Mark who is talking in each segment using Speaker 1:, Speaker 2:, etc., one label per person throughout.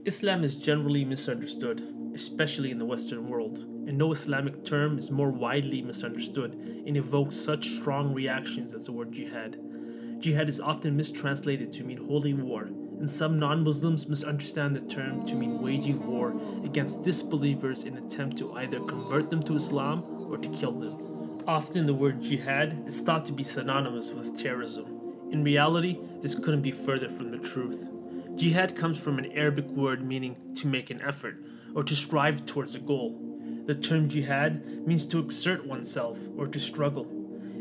Speaker 1: Islam is generally misunderstood, especially in the Western world, and no Islamic term is more widely misunderstood and evokes such strong reactions as the word jihad. Jihad is often mistranslated to mean holy war, and some non-Muslims misunderstand the term to mean waging war against disbelievers in an attempt to either convert them to Islam or to kill them. Often the word jihad is thought to be synonymous with terrorism. In reality, this couldn't be further from the truth. Jihad comes from an Arabic word meaning to make an effort or to strive towards a goal. The term jihad means to exert oneself or to struggle.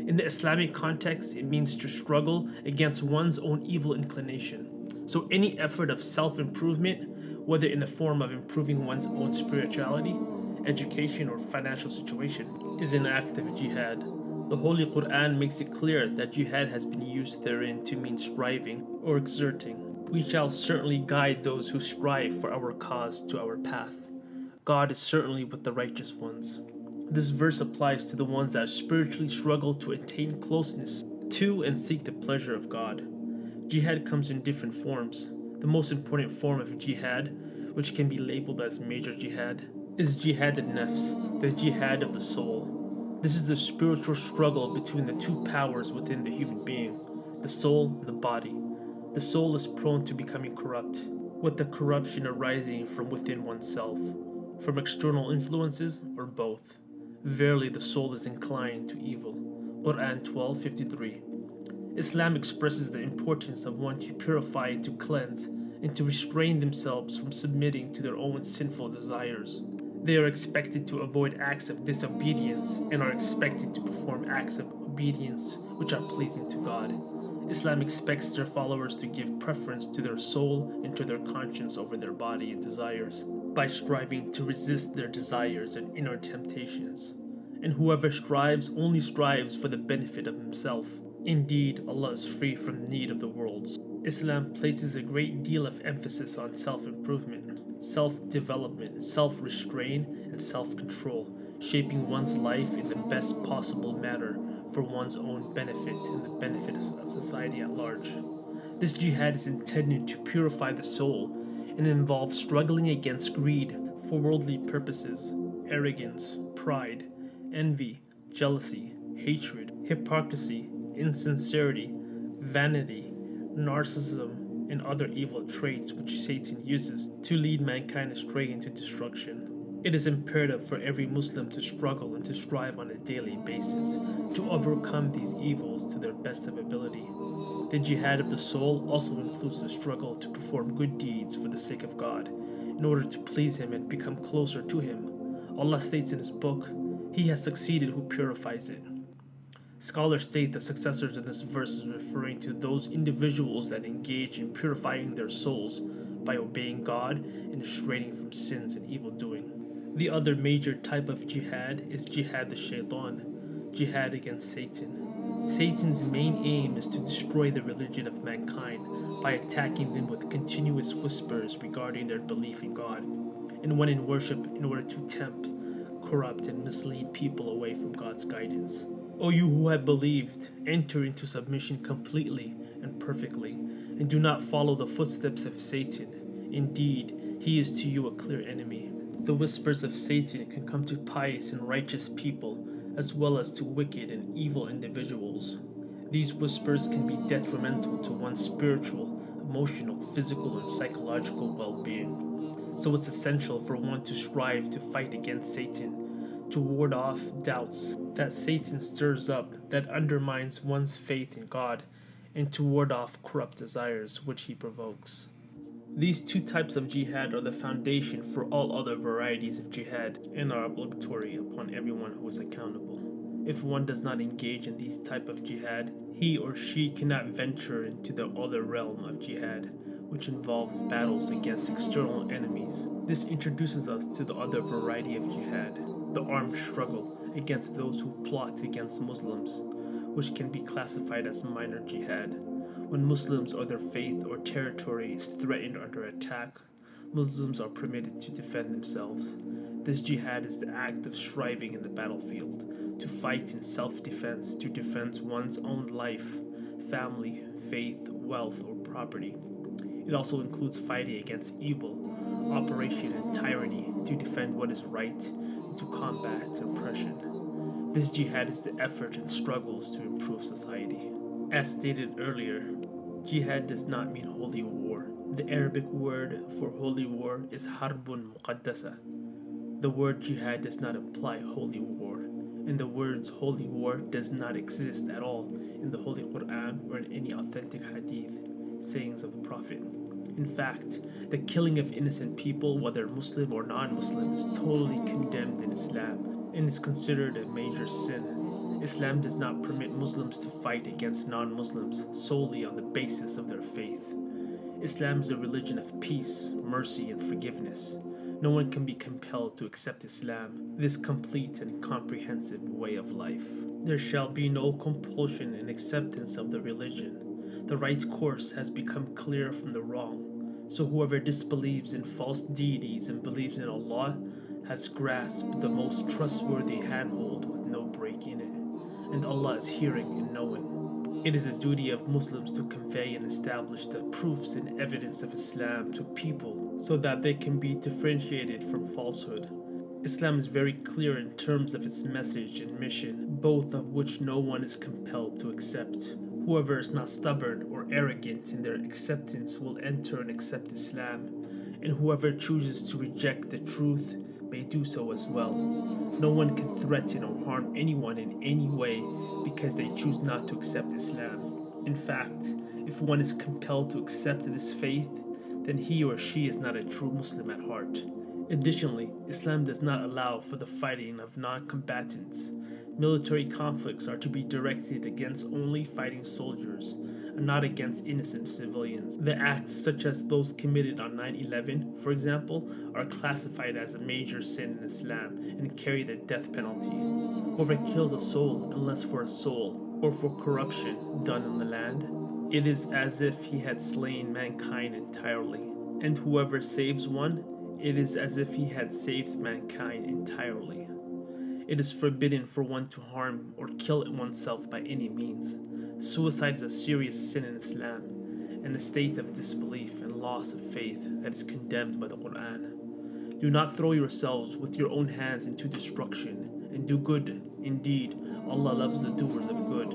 Speaker 1: In the Islamic context, it means to struggle against one's own evil inclination. So any effort of self-improvement, whether in the form of improving one's own spirituality, education, or financial situation, is an act of jihad. The Holy Quran makes it clear that jihad has been used therein to mean striving or exerting. We shall certainly guide those who strive for our cause to our path. God is certainly with the righteous ones. This verse applies to the ones that spiritually struggle to attain closeness to and seek the pleasure of God. Jihad comes in different forms. The most important form of jihad, which can be labeled as major jihad, is jihad al-nafs, the jihad of the soul. This is the spiritual struggle between the two powers within the human being, the soul and the body. The soul is prone to becoming corrupt, with the corruption arising from within oneself, from external influences, or both. Verily the soul is inclined to evil. Quran 12:53. Islam expresses the importance of one to purify and to cleanse and to restrain themselves from submitting to their own sinful desires. They are expected to avoid acts of disobedience and are expected to perform acts of obedience which are pleasing to God. Islam expects their followers to give preference to their soul and to their conscience over their body and desires by striving to resist their desires and inner temptations. And whoever strives only strives for the benefit of himself. Indeed, Allah is free from need of the worlds. Islam places a great deal of emphasis on self-improvement, self-development, self-restraint, and self-control, shaping one's life in the best possible manner for one's own benefit and the benefit of society at large. This jihad is intended to purify the soul and involves struggling against greed for worldly purposes, arrogance, pride, envy, jealousy, hatred, hypocrisy, insincerity, vanity, narcissism, and other evil traits which Satan uses to lead mankind astray into destruction. It is imperative for every Muslim to struggle and to strive on a daily basis to overcome these evils to their best of ability. The jihad of the soul also includes the struggle to perform good deeds for the sake of God, in order to please Him and become closer to Him. Allah states in His book, "He has succeeded who purifies it." Scholars state the successors in this verse is referring to those individuals that engage in purifying their souls by obeying God and restraining from sins and evil doing. The other major type of jihad is jihad the shaitan, jihad against Satan. Satan's main aim is to destroy the religion of mankind by attacking them with continuous whispers regarding their belief in God, and when in worship in order to tempt, corrupt, and mislead people away from God's guidance. O you who have believed, enter into submission completely and perfectly, and do not follow the footsteps of Satan. Indeed, he is to you a clear enemy. The whispers of Satan can come to pious and righteous people, as well as to wicked and evil individuals. These whispers can be detrimental to one's spiritual, emotional, physical, and psychological well-being. So it's essential for one to strive to fight against Satan, to ward off doubts that Satan stirs up that undermines one's faith in God, and to ward off corrupt desires which he provokes. These two types of jihad are the foundation for all other varieties of jihad and are obligatory upon everyone who is accountable. If one does not engage in these type of jihad, he or she cannot venture into the other realm of jihad, which involves battles against external enemies. This introduces us to the other variety of jihad, the armed struggle against those who plot against Muslims, which can be classified as minor jihad. When Muslims or their faith or territory is threatened under attack, Muslims are permitted to defend themselves. This jihad is the act of striving in the battlefield, to fight in self-defense, to defend one's own life, family, faith, wealth, or property. It also includes fighting against evil, operation, and tyranny to defend what is right and to combat oppression. This jihad is the effort and struggles to improve society. As stated earlier, jihad does not mean holy war. The Arabic word for holy war is harbun muqaddasa. The word jihad does not imply holy war, and the words holy war does not exist at all in the Holy Quran or in any authentic hadith sayings of the Prophet. In fact, the killing of innocent people, whether Muslim or non-Muslim, is totally condemned in Islam and is considered a major sin. Islam does not permit Muslims to fight against non-Muslims solely on the basis of their faith. Islam is a religion of peace, mercy, and forgiveness. No one can be compelled to accept Islam, this complete and comprehensive way of life. There shall be no compulsion in acceptance of the religion. The right course has become clear from the wrong. So whoever disbelieves in false deities and believes in Allah has grasped the most trustworthy handhold with no break in it, and Allah is hearing and knowing. It is a duty of Muslims to convey and establish the proofs and evidence of Islam to people so that they can be differentiated from falsehood. Islam is very clear in terms of its message and mission, both of which no one is compelled to accept. Whoever is not stubborn or arrogant in their acceptance will enter and accept Islam, and whoever chooses to reject the truth may do so as well. No one can threaten or harm anyone in any way because they choose not to accept Islam. In fact, if one is compelled to accept this faith, then he or she is not a true Muslim at heart. Additionally, Islam does not allow for the fighting of non-combatants. Military conflicts are to be directed against only fighting soldiers and not against innocent civilians. The acts such as those committed on 9/11, for example, are classified as a major sin in Islam and carry the death penalty. Whoever kills a soul unless for a soul or for corruption done in the land, it is as if he had slain mankind entirely. And whoever saves one, it is as if he had saved mankind entirely. It is forbidden for one to harm or kill oneself by any means. Suicide is a serious sin in Islam, and a state of disbelief and loss of faith that is condemned by the Quran. Do not throw yourselves with your own hands into destruction, and do good. Indeed, Allah loves the doers of good.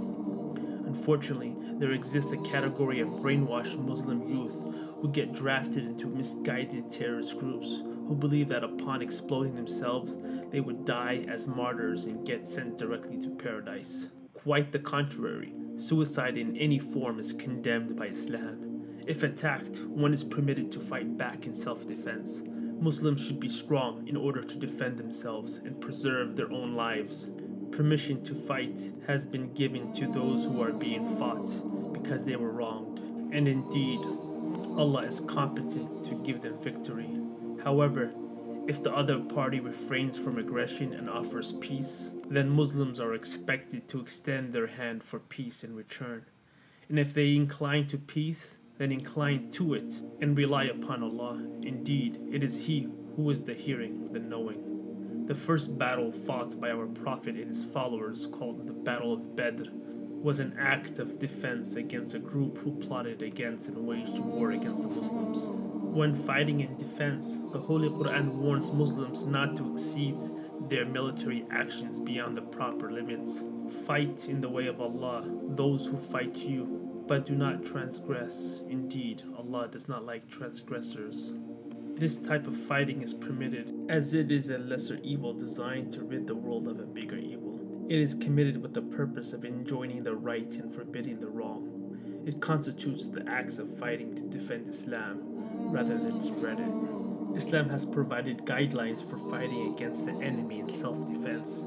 Speaker 1: Unfortunately, there exists a category of brainwashed Muslim youth who get drafted into misguided terrorist groups who believe that upon exploding themselves, they would die as martyrs and get sent directly to paradise. Quite the contrary, suicide in any form is condemned by Islam. If attacked, one is permitted to fight back in self-defense. Muslims should be strong in order to defend themselves and preserve their own lives. Permission to fight has been given to those who are being fought because they were wronged, and indeed, Allah is competent to give them victory. However, if the other party refrains from aggression and offers peace, then Muslims are expected to extend their hand for peace in return. And if they incline to peace, then incline to it and rely upon Allah. Indeed, it is He who is the hearing, the knowing. The first battle fought by our Prophet and his followers, called the Battle of Badr, was an act of defense against a group who plotted against and waged war against the Muslims. When fighting in defense, the Holy Quran warns Muslims not to exceed their military actions beyond the proper limits. Fight in the way of Allah those who fight you, but do not transgress. Indeed, Allah does not like transgressors. This type of fighting is permitted, as it is a lesser evil designed to rid the world of a bigger evil. It is committed with the purpose of enjoining the right and forbidding the wrong. It constitutes the acts of fighting to defend Islam rather than spread it. Islam has provided guidelines for fighting against the enemy in self-defense.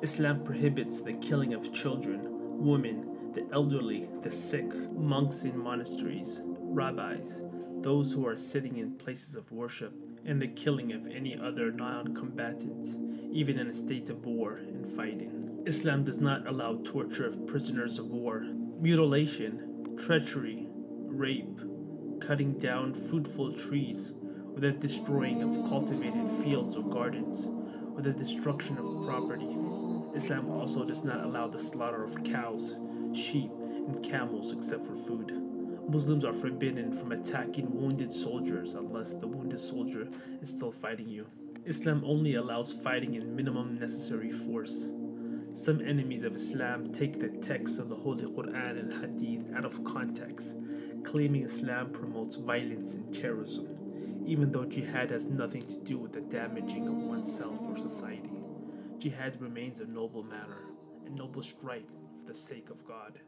Speaker 1: Islam prohibits the killing of children, women, the elderly, the sick, monks in monasteries, rabbis, those who are sitting in places of worship, and the killing of any other non-combatant, even in a state of war and fighting. Islam does not allow torture of prisoners of war, mutilation, treachery, rape, cutting down fruitful trees, or the destroying of cultivated fields or gardens, or the destruction of property. Islam also does not allow the slaughter of cows, sheep, and camels except for food. Muslims are forbidden from attacking wounded soldiers unless the wounded soldier is still fighting you. Islam only allows fighting in minimum necessary force. Some enemies of Islam take the text of the Holy Quran and Hadith out of context, claiming Islam promotes violence and terrorism, even though jihad has nothing to do with the damaging of oneself or society. Jihad remains a noble matter, a noble strike for the sake of God.